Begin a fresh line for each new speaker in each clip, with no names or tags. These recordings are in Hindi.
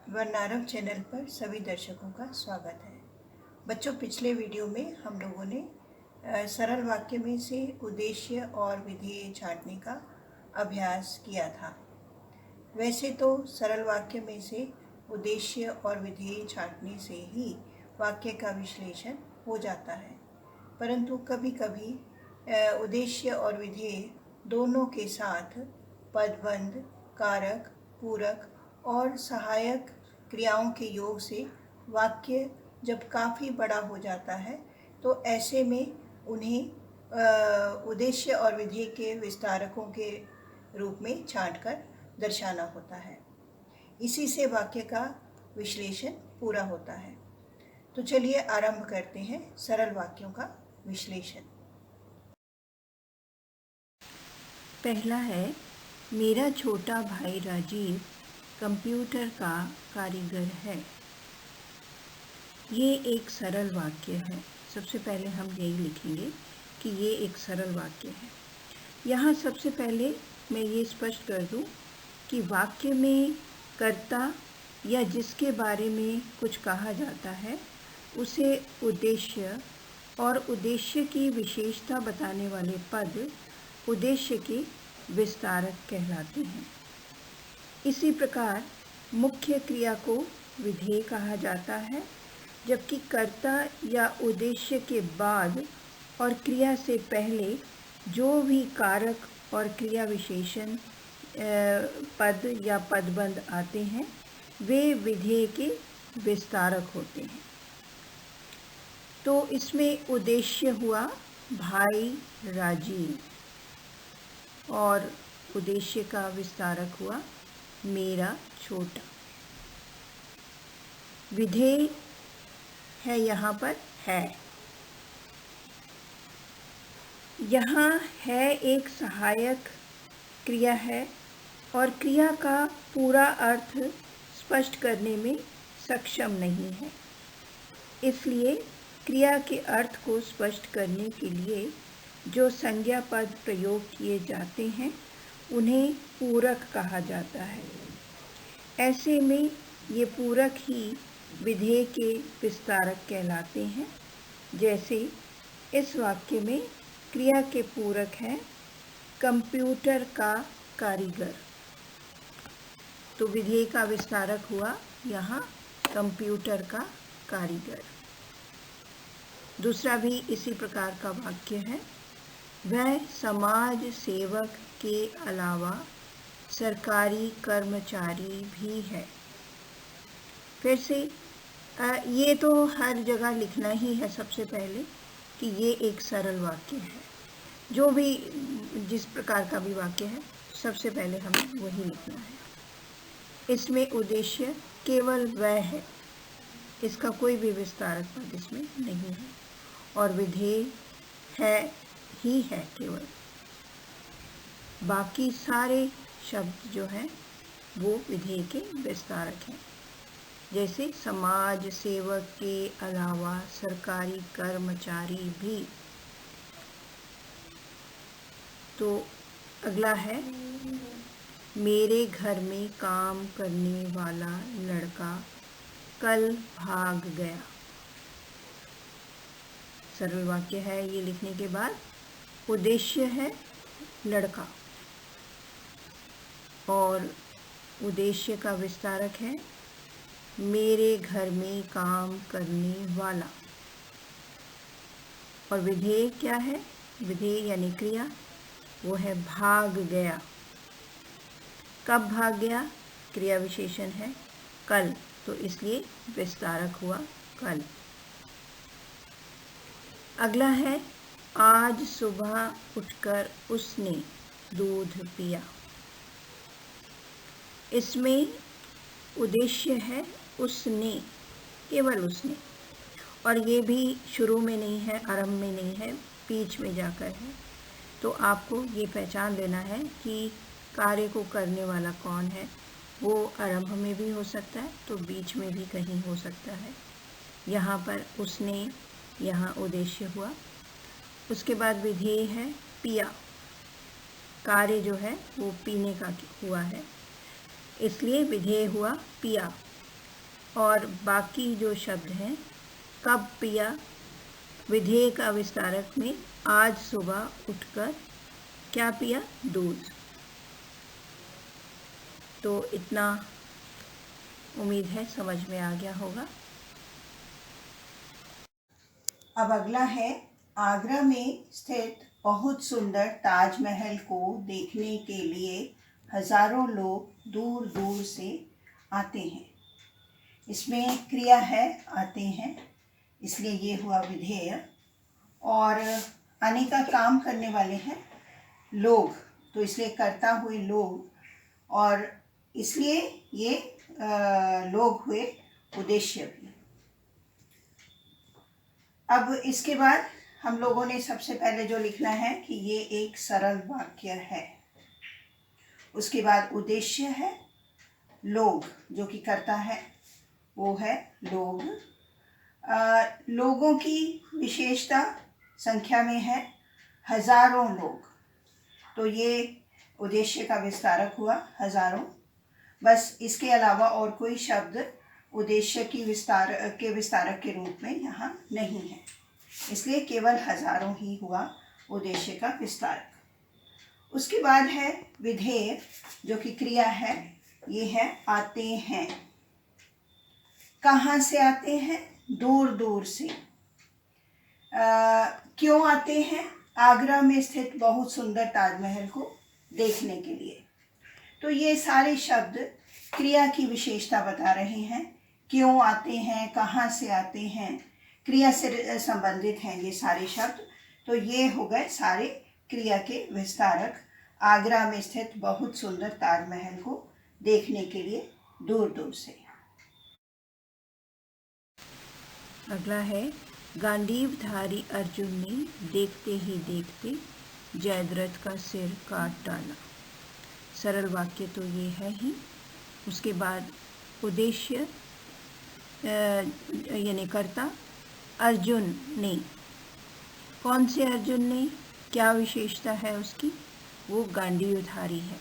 वर्णारंभ चैनल पर सभी दर्शकों का स्वागत है। बच्चों, पिछले वीडियो में हम लोगों ने सरल वाक्य में से उद्देश्य और विधेय छांटने का अभ्यास किया था। वैसे तो सरल वाक्य में से उद्देश्य और विधेय छांटने से ही वाक्य का विश्लेषण हो जाता है, परंतु कभी कभी उद्देश्य और विधेय दोनों के साथ पदबंध, कारक, पूरक और सहायक क्रियाओं के योग से वाक्य जब काफ़ी बड़ा हो जाता है तो ऐसे में उन्हें उद्देश्य और विधेय के विस्तारकों के रूप में छांटकर दर्शाना होता है। इसी से वाक्य का विश्लेषण पूरा होता है। तो चलिए आरंभ करते हैं सरल वाक्यों का विश्लेषण।
पहला है, मेरा छोटा भाई राजीव कंप्यूटर का कारीगर है। ये एक सरल वाक्य है। सबसे पहले हम यही लिखेंगे कि ये एक सरल वाक्य है। यहाँ सबसे पहले मैं ये स्पष्ट कर दूँ कि वाक्य में कर्ता या जिसके बारे में कुछ कहा जाता है उसे उद्देश्य और उद्देश्य की विशेषता बताने वाले पद उद्देश्य के विस्तारक कहलाते हैं। इसी प्रकार मुख्य क्रिया को विधेय कहा जाता है, जबकि कर्ता या उद्देश्य के बाद और क्रिया से पहले जो भी कारक और क्रिया विशेषण पद या पदबंध आते हैं वे विधेय के विस्तारक होते हैं। तो इसमें उद्देश्य हुआ भाई राजीव और उद्देश्य का विस्तारक हुआ मेरा छोटा। विधेय है यहाँ पर है। यहाँ है एक सहायक क्रिया है और क्रिया का पूरा अर्थ स्पष्ट करने में सक्षम नहीं है। इसलिए क्रिया के अर्थ को स्पष्ट करने के लिए जो संज्ञा पद प्रयोग किए जाते हैं उन्हें पूरक कहा जाता है। ऐसे में ये पूरक ही विधेय के विस्तारक कहलाते हैं। जैसे इस वाक्य में क्रिया के पूरक हैं कंप्यूटर का कारीगर, तो विधेय का विस्तारक हुआ यहाँ कंप्यूटर का कारीगर। दूसरा भी इसी प्रकार का वाक्य है, वह समाज सेवक के अलावा सरकारी कर्मचारी भी है। फिर से ये तो हर जगह लिखना ही है सबसे पहले कि ये एक सरल वाक्य है। जो भी जिस प्रकार का भी वाक्य है सबसे पहले हमें वही लिखना है। इसमें उद्देश्य केवल वह है, इसका कोई भी विस्तारक पद इसमें नहीं है, और विधेय है ही है केवल। बाकी सारे शब्द जो हैं वो विधेय के विस्तारक हैं। जैसे समाज सेवक के अलावा सरकारी कर्मचारी भी। तो अगला है, मेरे घर में काम करने वाला लड़का कल भाग गया। सरल वाक्य है। ये लिखने के बाद उद्देश्य है लड़का और उद्देश्य का विस्तारक है मेरे घर में काम करने वाला, और विधेय क्या है? विधेय यानी क्रिया वो है भाग गया। कब भाग गया? क्रिया विशेषण है कल, तो इसलिए विस्तारक हुआ कल। अगला है, आज सुबह उठकर उसने दूध पिया। इसमें उद्देश्य है उसने, केवल उसने, और ये भी शुरू में नहीं है, आरंभ में नहीं है, बीच में जाकर है। तो आपको ये पहचान लेना है कि कार्य को करने वाला कौन है। वो आरंभ में भी हो सकता है तो बीच में भी कहीं हो सकता है। यहाँ पर उसने, यहाँ उद्देश्य हुआ। उसके बाद विधेय है पिया। कार्य जो है वो पीने का हुआ है, इसलिए विधेय हुआ पिया। और बाकी जो शब्द हैं, कब पिया, विधेय का विस्तारक में आज सुबह उठकर क्या पिया, दूध। तो इतना उम्मीद है समझ में आ गया होगा।
अब अगला है, आगरा में स्थित बहुत सुंदर ताजमहल को देखने के लिए हजारों लोग दूर दूर से आते हैं। इसमें क्रिया है आते हैं, इसलिए ये हुआ विधेय। और आने का काम करने वाले हैं लोग, तो इसलिए करता हुए लोग, और इसलिए ये लोग हुए उद्देश्य भी। अब इसके बाद हम लोगों ने सबसे पहले जो लिखना है कि ये एक सरल वाक्य है। उसके बाद उद्देश्य है, लोग जो कि करता है वो है लोग। लोगों की विशेषता संख्या में है हजारों लोग, तो ये उद्देश्य का विस्तारक हुआ हजारों। बस इसके अलावा और कोई शब्द उद्देश्य की विस्तारक के रूप में यहाँ नहीं है, इसलिए केवल हजारों ही हुआ उद्देश्य का विस्तारक। उसके बाद है विधेय जो कि क्रिया है, ये है आते हैं। कहाँ से आते हैं, दूर दूर से। क्यों आते हैं, आगरा में स्थित बहुत सुंदर ताजमहल को देखने के लिए। तो ये सारे शब्द क्रिया की विशेषता बता रहे हैं। क्यों आते हैं, कहाँ से आते हैं, क्रिया से संबंधित हैं ये सारे शब्द। तो ये हो गए सारे क्रिया के विस्तारक। आगरा में स्थित बहुत सुंदर ताजमहल को देखने के लिए दूर दूर से।
अगला है, गांडीवधारी अर्जुन ने देखते ही देखते जयद्रथ का सिर काट डाला। सरल वाक्य तो ये है ही। उसके बाद उद्देश्य यानी कर्ता, अर्जुन ने। कौन से अर्जुन ने, क्या विशेषता है उसकी, वो गांडीवधारी है,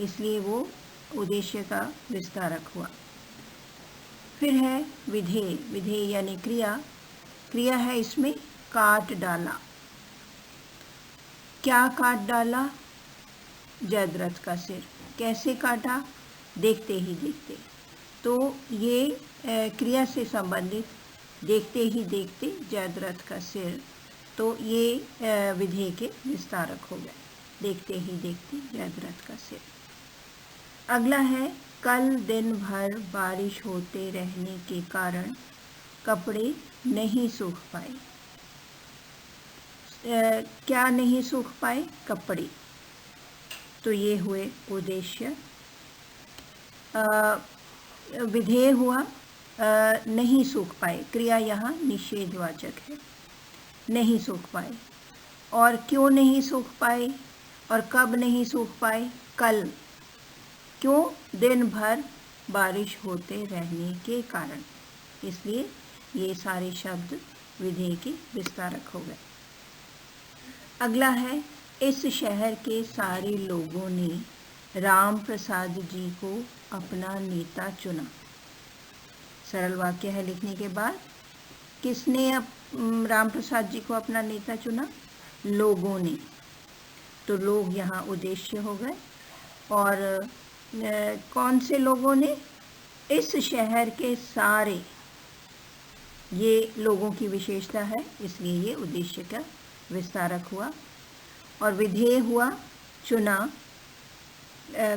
इसलिए वो उद्देश्य का विस्तारक हुआ। फिर है विधेय। विधेय यानी क्रिया। क्रिया है इसमें काट डाला। क्या काट डाला, जयद्रथ का सिर। कैसे काटा, देखते ही देखते। तो ये क्रिया से संबंधित, देखते ही देखते जयद्रथ का सिर, तो ये विधेय के विस्तारक हो गए, देखते ही देखते जयद्रथ का सिर। अगला है, कल दिन भर बारिश होते रहने के कारण कपड़े नहीं सूख पाए। क्या नहीं सूख पाए, कपड़े। तो ये हुए उद्देश्य। विधेय हुआ नहीं सूख पाए। क्रिया यहाँ निषेधवाचक है, नहीं सूख पाए। और क्यों नहीं सूख पाए और कब नहीं सूख पाए, कल। क्यों, दिन भर बारिश होते रहने के कारण, इसलिए ये सारे शब्द विधेय के विस्तारक हो गए। अगला है, इस शहर के सारे लोगों ने राम प्रसाद जी को अपना नेता चुना। सरल वाक्य है लिखने के बाद। किसने राम प्रसाद जी को अपना नेता चुना, लोगों ने। तो लोग यहाँ उद्देश्य हो गए। और कौन से लोगों ने, इस शहर के सारे, ये लोगों की विशेषता है, इसलिए ये उद्देश्य का विस्तारक हुआ। और विधेय हुआ चुना।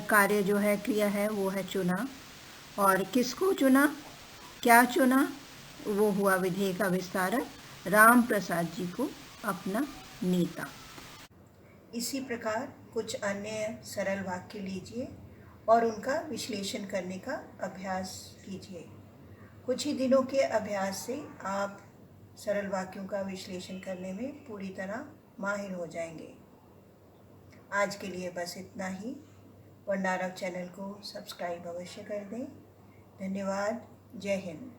कार्य जो है, क्रिया है, वो है चुना। और किसको चुना, क्या चुना, वो हुआ विधेय का विस्तारक, राम प्रसाद जी को अपना नेता।
इसी प्रकार कुछ अन्य सरल वाक्य लीजिए और उनका विश्लेषण करने का अभ्यास कीजिए। कुछ ही दिनों के अभ्यास से आप सरल वाक्यों का विश्लेषण करने में पूरी तरह माहिर हो जाएंगे। आज के लिए बस इतना ही। वर्णारव चैनल को सब्सक्राइब अवश्य कर दें। धन्यवाद। जय हिंद।